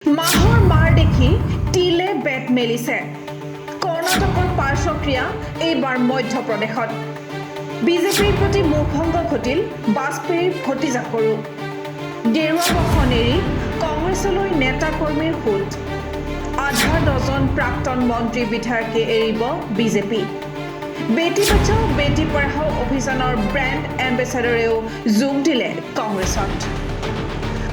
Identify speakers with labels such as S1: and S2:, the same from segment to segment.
S1: মাহৰ মাৰ দেখি তিলে বেট মেলিছে। কৰ্ণাটকৰ পাৰ্শ্বক্ৰিয়া এইবাৰ মধ্যপ্ৰদেশত বিজেপিৰ প্ৰতি মুখভংগ ঘটিল বাজপেয়ীৰ ভতিজাকৰো। গেৰুৱা বসন এৰি কংগ্ৰেছলৈ নেতা কৰ্মীৰ সোঁত। আধা ডজন প্ৰাক্তন মন্ত্ৰী বিধায়কে এৰিব বিজেপি। বেটি বচাও বেটি পঢ়াও অভিযানৰ ব্ৰেণ্ড এম্বেচাডৰেও যোগ দিলে কংগ্ৰেছত।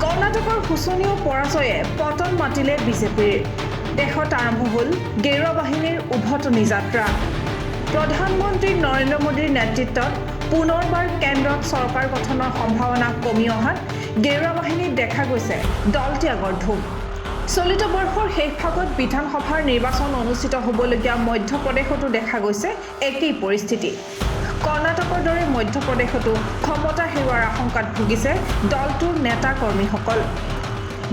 S1: কৰ্ণাটকৰ শোচনীয় পৰাজয়ে পতন মাতিলে বিজেপিৰ। দেশত আৰম্ভ হ'ল গেৰুৱা বাহিনীৰ উভতনি যাত্ৰা। প্ৰধানমন্ত্ৰী নৰেন্দ্ৰ মোদীৰ নেতৃত্বত পুনৰবাৰ কেন্দ্ৰত চৰকাৰ গঠনৰ সম্ভাৱনা কমি অহাত গেৰুৱা বাহিনীত দেখা গৈছে দলত্যাগৰ ধুম। চলিত বৰ্ষৰ শেষভাগত বিধানসভাৰ নিৰ্বাচন অনুষ্ঠিত হ'বলগীয়া মধ্যপ্ৰদেশতো দেখা গৈছে একেই পৰিস্থিতি। কৰ্ণাটকৰ দৰে মধ্যপ্ৰদেশতো ক্ষমতা হেৰুৱাৰ আশংকাত ভুগিছে দলটোৰ নেতা কৰ্মীসকল।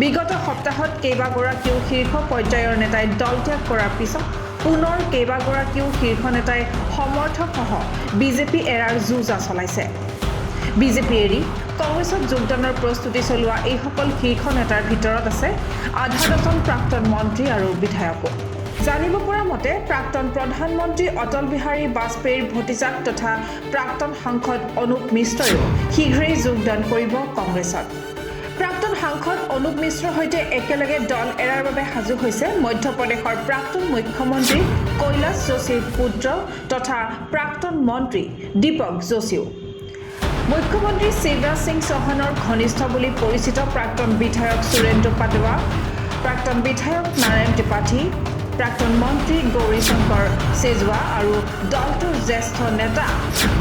S1: বিগত সপ্তাহত কেইবাগৰাকীও শীৰ্ষ পৰ্যায়ৰ নেতাই দলত্যাগ কৰাৰ পিছত পুনৰ কেইবাগৰাকীও শীৰ্ষ নেতাই সমৰ্থকসহ বিজেপি এৰাৰ যুঁজা চলাইছে। বিজেপি এৰি কংগ্ৰেছত যোগদানৰ প্ৰস্তুতি চলোৱা এইসকল শীৰ্ষ নেতাৰ ভিতৰত আছে আধা ডজন প্ৰাক্তন মন্ত্ৰী আৰু বিধায়কো। জানিব পৰা মতে প্ৰাক্তন প্ৰধানমন্ত্ৰী অটল বিহাৰী বাজপেয়ীৰ ভতিজাক তথা প্ৰাক্তন সাংসদ অনুপ মিশ্ৰইও শীঘ্ৰেই যোগদান কৰিব কংগ্ৰেছত। প্ৰাক্তন সাংসদ অনুপ মিশ্ৰৰ সৈতে একেলগে দল এৰাৰ বাবে সাজু হৈছে মধ্যপ্ৰদেশৰ প্ৰাক্তন মুখ্যমন্ত্ৰী কৈলাশ যোশীৰ পুত্ৰ তথা প্ৰাক্তন মন্ত্ৰী দীপক যোশীও। মুখ্যমন্ত্ৰী শিৱৰাজ সিং চৌহানৰ ঘনিষ্ঠ বুলি পৰিচিত প্ৰাক্তন বিধায়ক সুৰেন্দ্ৰ পাটোৱা, প্ৰাক্তন বিধায়ক নাৰায়ণ ত্ৰিপাঠী, প্ৰাক্তন মন্ত্ৰী গৌৰীশংকৰ চেজৱা আৰু দলটোৰ জ্যেষ্ঠ নেতা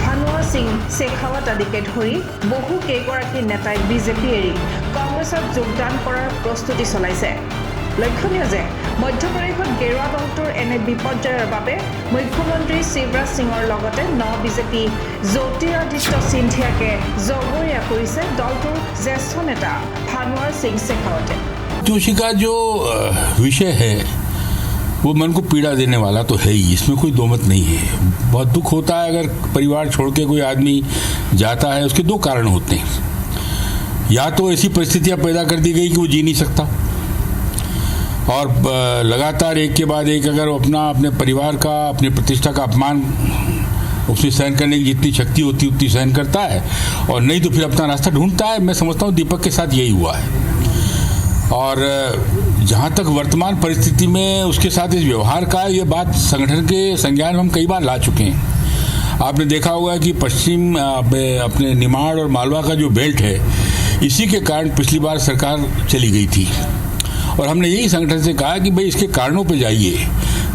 S1: ভানুৱা সিং শেখাৱত আদিকে ধৰি বহু কেইগৰাকী নেতাই বিজেপি এৰি কংগ্ৰেছত যোগদান কৰাৰ প্ৰস্তুতি চলাইছে। লক্ষণীয় যে মধ্যপ্ৰদেশত গেৰুৱা দলটোৰ এনে বিপৰ্যয়ৰ বাবে মুখ্যমন্ত্ৰী শিৱৰাজ সিঙৰ লগতে বিজেপি জ্যোতিৰাদিত্য সিন্ধিয়াকে জগৰীয়া কৰিছে দলটোৰ জ্যেষ্ঠ নেতা ভানুৱা সিং শেখাৱতে।
S2: जोशी का जो विषय है वो मन को पीड़ा देने वाला तो है ही, इसमें कोई दो मत नहीं है। बहुत दुख होता है अगर परिवार छोड़ के कोई आदमी जाता है। उसके दो कारण होते हैं, या तो ऐसी परिस्थितियां पैदा कर दी गई कि वो जी नहीं सकता और लगातार एक के बाद एक अगर वो अपने परिवार का, अपनी प्रतिष्ठा का अपमान उसमें सहन करने की जितनी शक्ति होती उतनी सहन करता है, और नहीं तो फिर अपना रास्ता ढूंढता है। मैं समझता हूँ दीपक के साथ यही हुआ है। और जहाँ तक वर्तमान परिस्थिति में उसके साथ इस व्यवहार का, ये बात संगठन के संज्ञान में हम कई बार ला चुके हैं। आपने देखा होगा कि पश्चिम अपने निमाड़ और मालवा का जो बेल्ट है, इसी के कारण पिछली बार सरकार चली गई थी और हमने यही संगठन से कहा कि भाई इसके कारणों पे जाइए।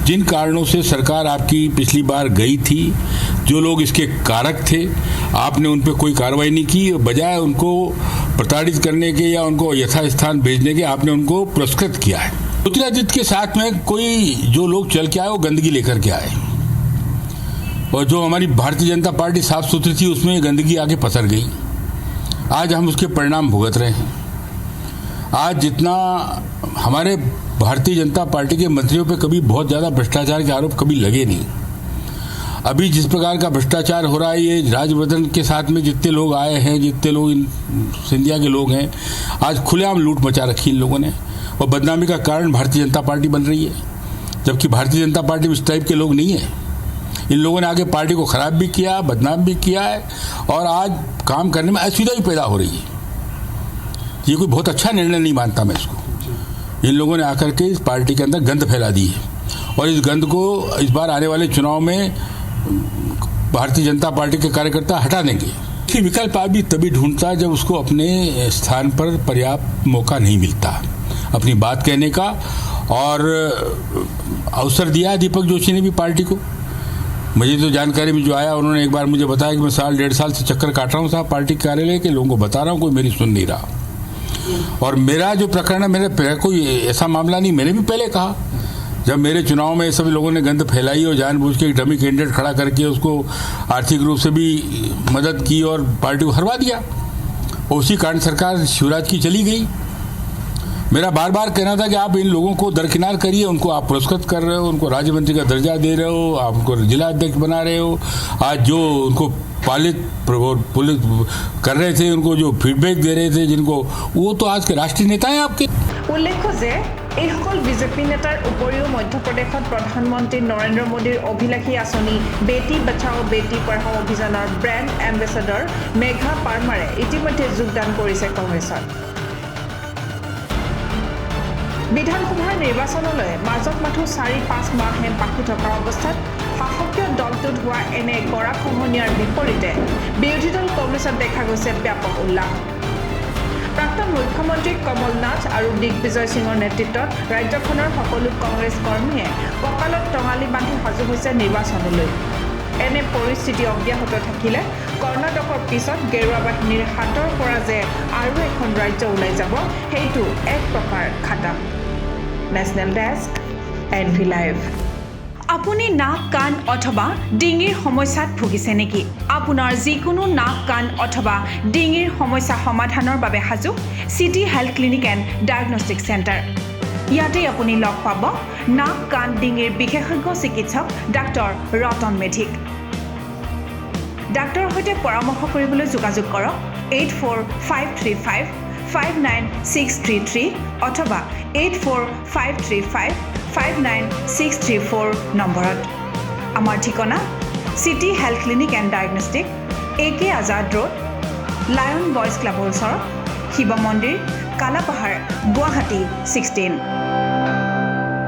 S2: जिन कारणों से सरकार आपकी पिछली बार गई थी, जो लोग इसके कारक थे, आपने उन पर कोई कार्रवाई नहीं की। बजाय उनको प्रताड़ित करने के या उनको यथास्थान भेजने के, आपने उनको पुरस्कृत किया है। ज्योतिरादित्य के साथ में कोई जो लोग चल के आए वो गंदगी लेकर के आए, और जो हमारी भारतीय जनता पार्टी साफ सुथरी थी उसमें गंदगी आके पसर गई। आज हम उसके परिणाम भुगत रहे हैं। आज जितना हमारे भारतीय जनता पार्टी के मंत्रियों पे कभी बहुत ज़्यादा भ्रष्टाचार के आरोप कभी लगे नहीं। अभी जिस प्रकार का भ्रष्टाचार हो रहा है, ये राजवर्धन के साथ में जितने लोग आए हैं, जितने लोग इन सिंधिया के लोग हैं, आज खुलेआम लूट मचा रखी इन लोगों ने, और बदनामी का कारण भारतीय जनता पार्टी बन रही है। जबकि भारतीय जनता पार्टी में इस टाइप के लोग नहीं है। इन लोगों ने आगे पार्टी को खराब भी किया, बदनाम भी किया है, और आज काम करने में असुविधा भी पैदा हो रही है। ये कोई बहुत अच्छा निर्णय नहीं मानता मैं इसको। इन लोगों ने आकर के इस पार्टी के अंदर गंद फैला दी है, और इस गंद को इस बार आने वाले चुनाव में भारतीय जनता पार्टी के कार्यकर्ता हटा देंगे। इसकी विकल्प आदमी तभी ढूंढता है जब उसको अपने स्थान पर पर्याप्त मौका नहीं मिलता अपनी बात कहने का, और अवसर दिया दीपक जोशी ने भी पार्टी को। मुझे तो जानकारी में जो आया, उन्होंने एक बार मुझे बताया कि मैं 1.5 साल से चक्कर काट रहा हूँ साहब पार्टी कार्यालय के, लोगों को बता रहा हूँ, कोई मेरी सुन नहीं रहा। और मेरा जो प्रकरण है, मेरे कोई ऐसा मामला नहीं। मैंने भी पहले कहा, जब मेरे चुनाव में सभी लोगों ने गंद फैलाई और जानबूझ के एक डमी कैंडिडेट खड़ा करके उसको आर्थिक रूप से भी मदद की और पार्टी को हरवा दिया, और उसी कारण सरकार शिवराज की चली गई। मेरा बार बार कहना था कि आप इन लोगों को दरकिनार करिए, उनको आप पुरस्कृत कर रहे हो, उनको राज्य मंत्री का दर्जा दे रहे हो, आप उनको जिला अध्यक्ष बना रहे हो। आज जो उनको पालित पुलिस कर रहे थे, उनको जो फीडबैक दे रहे थे जिनको, वो तो आज के राष्ट्रीय नेता हैं आपके।
S1: उल्लेख्य जे এই সকল বিজেপি নেতাৰ উপৰিও মধ্যপ্ৰদেশত প্ৰধানমন্ত্ৰী নৰেন্দ্ৰ মোদীৰ অভিলাষী আঁচনি বেটি বচাও বেটি পঢ়াও অভিযানৰ ব্ৰেণ্ড এম্বেছাডৰ মেঘা পাৰমাৰে ইতিমধ্যে যোগদান কৰিছে কংগ্ৰেছত। বিধানসভাৰ নিৰ্বাচনলৈ মাজত মাথো 4-5 মাহে বাকী থকা অৱস্থাত শাসকীয় দলটোত হোৱা এনে গৰাখহনীয়াৰ বিপৰীতে বিৰোধী দল কংগ্ৰেছত দেখা গৈছে ব্যাপক উল্লাস। প্ৰাক্তন মুখ্যমন্ত্ৰী কমল নাথ আৰু দিগ্বিজয় সিঙৰ নেতৃত্বত ৰাজ্যখনৰ সকলো কংগ্ৰেছ কৰ্মীয়ে কঁকালত টঙালি বান্ধি সাজু হৈছে নিৰ্বাচনলৈ। এনে পৰিস্থিতি অব্যাহত থাকিলে কৰ্ণাটকৰ পিছত গেৰুৱা বাহিনীৰ হাতৰ পৰা যে আৰু এখন ৰাজ্য ওলাই যাব, সেইটো এক প্ৰকাৰ খাটা। National desk, NV live. আপুনি নাক কাণ অথবা ডিঙিৰ সমস্যাত ভুগিছে নেকি? আপোনাৰ যিকোনো নাক কাণ অথবা ডিঙিৰ সমস্যা সমাধানৰ বাবে সাজু city health clinic and diagnostic centre. ইয়াতে আপুনি লগ পাব নাক কাণ ডিঙিৰ বিশেষজ্ঞ চিকিৎসক ডাক্তৰ ৰতন মেধিক। ডাক্তৰৰ সৈতে পৰামৰ্শ কৰিবলৈ যোগাযোগ কৰক 84535596333 অথবা 845355964 নম্বৰত। আমাৰ ঠিকনা city health clinic and diagnostic, AK Azad road, lion boys ক্লাবৰ ওচৰত, শিৱ মন্দিৰ, কালাপাহাৰ, গুৱাহাটী 16।